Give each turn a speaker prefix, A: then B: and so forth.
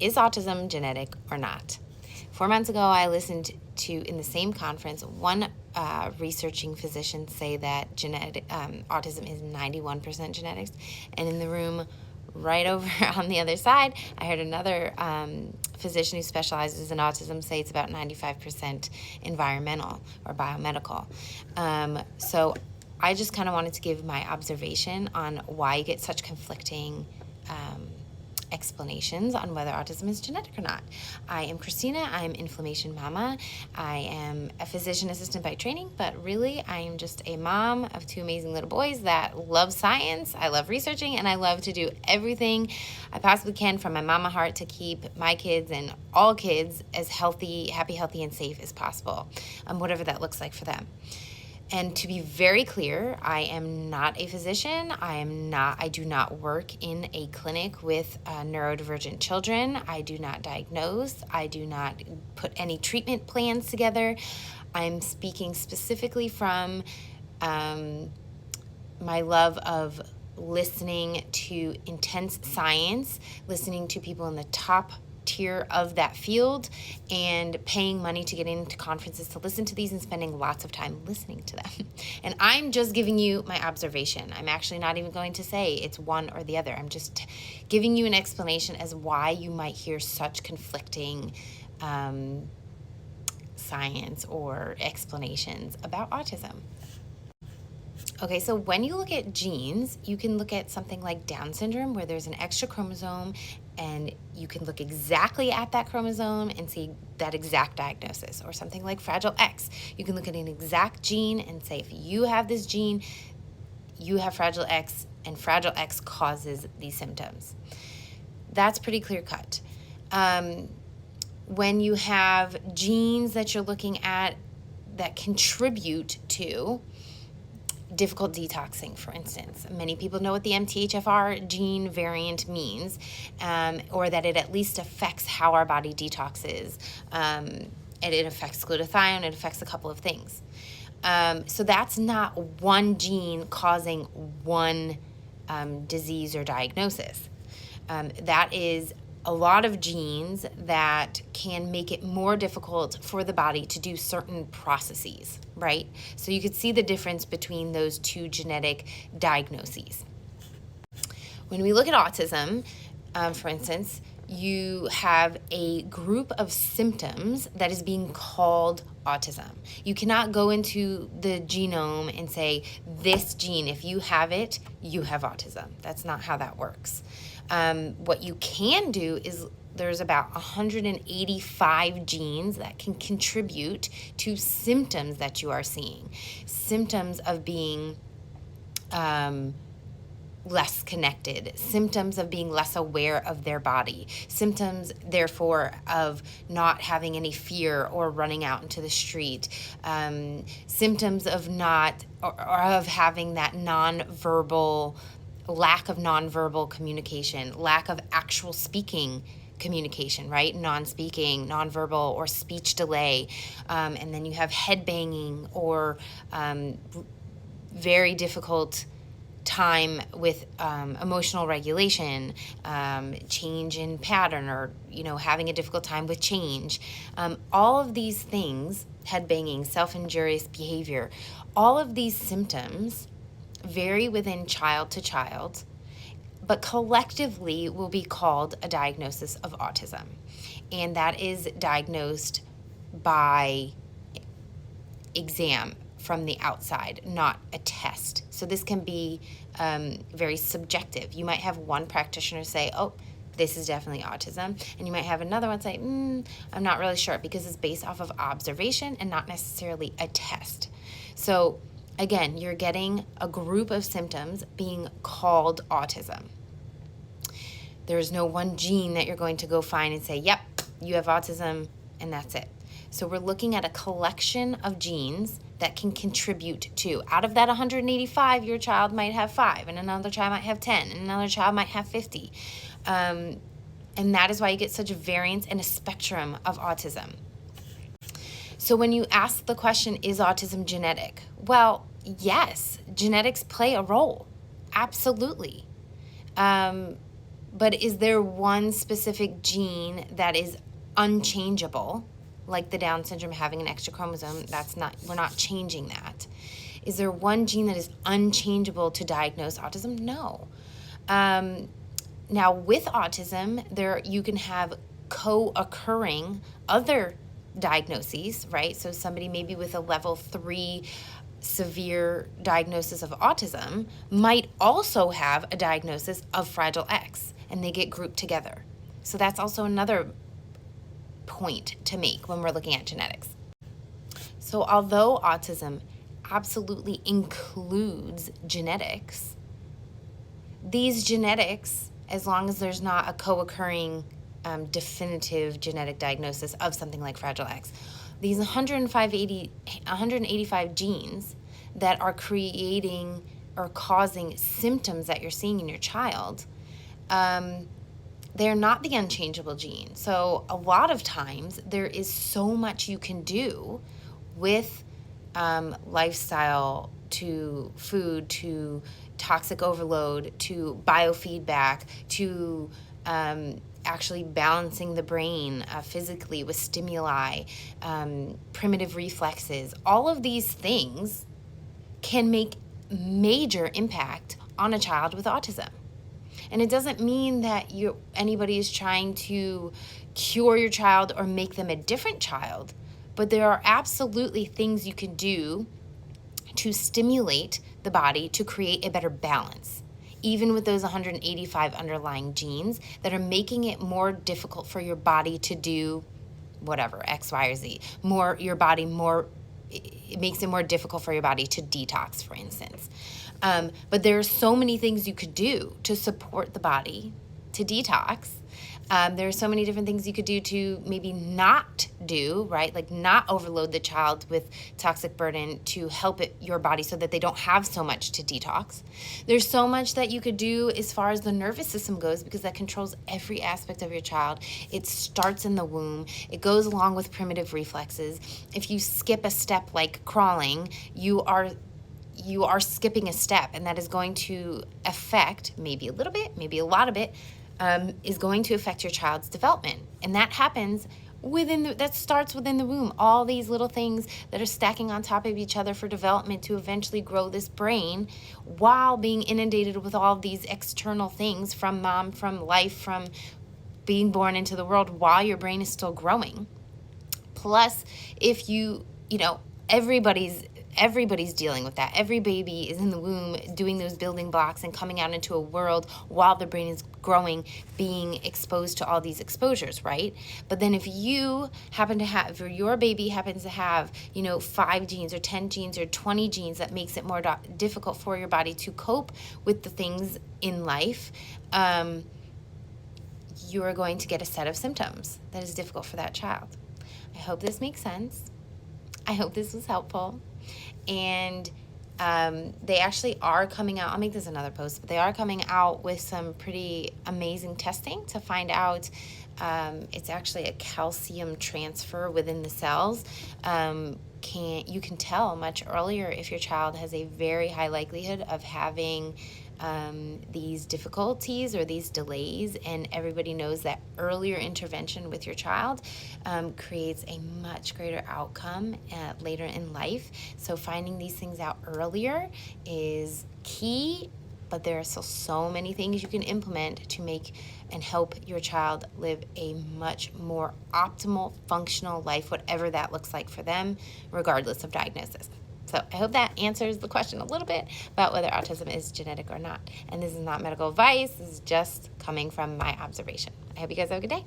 A: Is autism genetic or not? 4 months ago, I listened to, in the same conference, one researching physician say that autism is 91% genetics. And in the room right over on the other side, I heard another physician who specializes in autism say it's about 95% environmental or biomedical. So I just kind of wanted to give my observation on why you get such conflicting explanations on whether autism is genetic or not. I am Christina. I am Inflammation Mama. I am a physician assistant by training, but really I am just a mom of 2 amazing little boys that love science. I love researching, and I love to do everything I possibly can from my mama heart to keep my kids and all kids as happy, healthy, and safe as possible, whatever that looks like for them. And to be very clear, I am not a physician. I do not work in a clinic with neurodivergent children. I do not diagnose. I do not put any treatment plans together. I'm speaking specifically from my love of listening to intense science, listening to people in the top tier of that field, and paying money to get into conferences to listen to these and spending lots of time listening to them. And I'm just giving you my observation. I'm actually not even going to say it's one or the other. I'm just giving you an explanation as why you might hear such conflicting science or explanations about autism. Okay, so when you look at genes, you can look at something like Down syndrome, where there's an extra chromosome, and you can look exactly at that chromosome and see that exact diagnosis. Or something like Fragile X. You can look at an exact gene and say, if you have this gene, you have Fragile X, and Fragile X causes these symptoms. That's pretty clear cut. When you have genes that you're looking at that contribute to difficult detoxing, for instance. Many people know what the MTHFR gene variant means, or that it at least affects how our body detoxes. And it affects glutathione, it affects a couple of things. So that's not one gene causing one disease or diagnosis. That is a lot of genes that can make it more difficult for the body to do certain processes, right? So you could see the difference between those two genetic diagnoses. When we look at autism, for instance, you have a group of symptoms that is being called autism. You cannot go into the genome and say, this gene, if you have it, you have autism. That's not how that works. What you can do is there's about 185 genes that can contribute to symptoms that you are seeing. Symptoms of being less connected, symptoms of being less aware of their body, symptoms, therefore, of not having any fear or running out into the street, symptoms of not, or of having that lack of nonverbal communication, lack of actual speaking communication, right? Non-speaking, nonverbal, or speech delay. And then you have head banging or very difficult time with emotional regulation, change in pattern, or having a difficult time with change. All of these things, head banging, self-injurious behavior, all of these symptoms vary within child to child, but collectively will be called a diagnosis of autism. And that is diagnosed by exam from the outside, not a test. So this can be very subjective. You might have one practitioner say, oh, this is definitely autism. And you might have another one say, I'm not really sure, because it's based off of observation and not necessarily a test. So again, you're getting a group of symptoms being called autism. There's no one gene that you're going to go find and say, yep, you have autism, and that's it. So we're looking at a collection of genes that can contribute to. Out of that 185, your child might have 5, and another child might have 10, and another child might have 50. And that is why you get such a variance and a spectrum of autism. So when you ask the question, is autism genetic? Well, yes, genetics play a role. Absolutely. But is there one specific gene that is unchangeable, like the Down syndrome having an extra chromosome? We're not changing that. Is there one gene that is unchangeable to diagnose autism? No. Now, with autism, you can have co-occurring other diagnoses, right? So somebody maybe with a level 3 severe diagnosis of autism might also have a diagnosis of Fragile X, and they get grouped together. So that's also another point to make when we're looking at genetics. So although autism absolutely includes genetics, these genetics, as long as there's not a co-occurring definitive genetic diagnosis of something like Fragile X, these 185 genes that are creating or causing symptoms that you're seeing in your child, they're not the unchangeable gene. So a lot of times there is so much you can do with lifestyle, to food, to toxic overload, to biofeedback, to actually balancing the brain physically with stimuli, primitive reflexes. All of these things can make major impact on a child with autism. And it doesn't mean that anybody is trying to cure your child or make them a different child, but there are absolutely things you can do to stimulate the body to create a better balance, even with those 185 underlying genes that are making it more difficult for your body to do whatever, X, Y, or Z. It makes it more difficult for your body to detox, for instance. But there are so many things you could do to support the body to detox. There are so many different things you could do to maybe not do, right? Like not overload the child with toxic burden to help your body so that they don't have so much to detox. There's so much that you could do as far as the nervous system goes, because that controls every aspect of your child. It starts in the womb. It goes along with primitive reflexes. If you skip a step like crawling, you are skipping a step, and that is going to affect, maybe a little bit, maybe a lot of it, is going to affect your child's development. And that happens that starts within the womb. All these little things that are stacking on top of each other for development to eventually grow this brain, while being inundated with all of these external things from mom, from life, from being born into the world while your brain is still growing. Plus, if everybody's dealing with that. Every baby is in the womb doing those building blocks and coming out into a world while the brain is growing, being exposed to all these exposures, right? But then if your baby happens to have, 5 genes or 10 genes or 20 genes that makes it more difficult for your body to cope with the things in life, you are going to get a set of symptoms that is difficult for that child. I hope this makes sense. I hope this was helpful. And they actually are coming out, I'll make this another post, but they are coming out with some pretty amazing testing to find out it's actually a calcium transfer within the cells. You can tell much earlier if your child has a very high likelihood of having these difficulties or these delays, and everybody knows that earlier intervention with your child creates a much greater outcome later in life. So finding these things out earlier is key, but there are still so many things you can implement to make and help your child live a much more optimal, functional life, whatever that looks like for them, regardless of diagnosis. So I hope that answers the question a little bit about whether autism is genetic or not. And this is not medical advice. This is just coming from my observation. I hope you guys have a good day.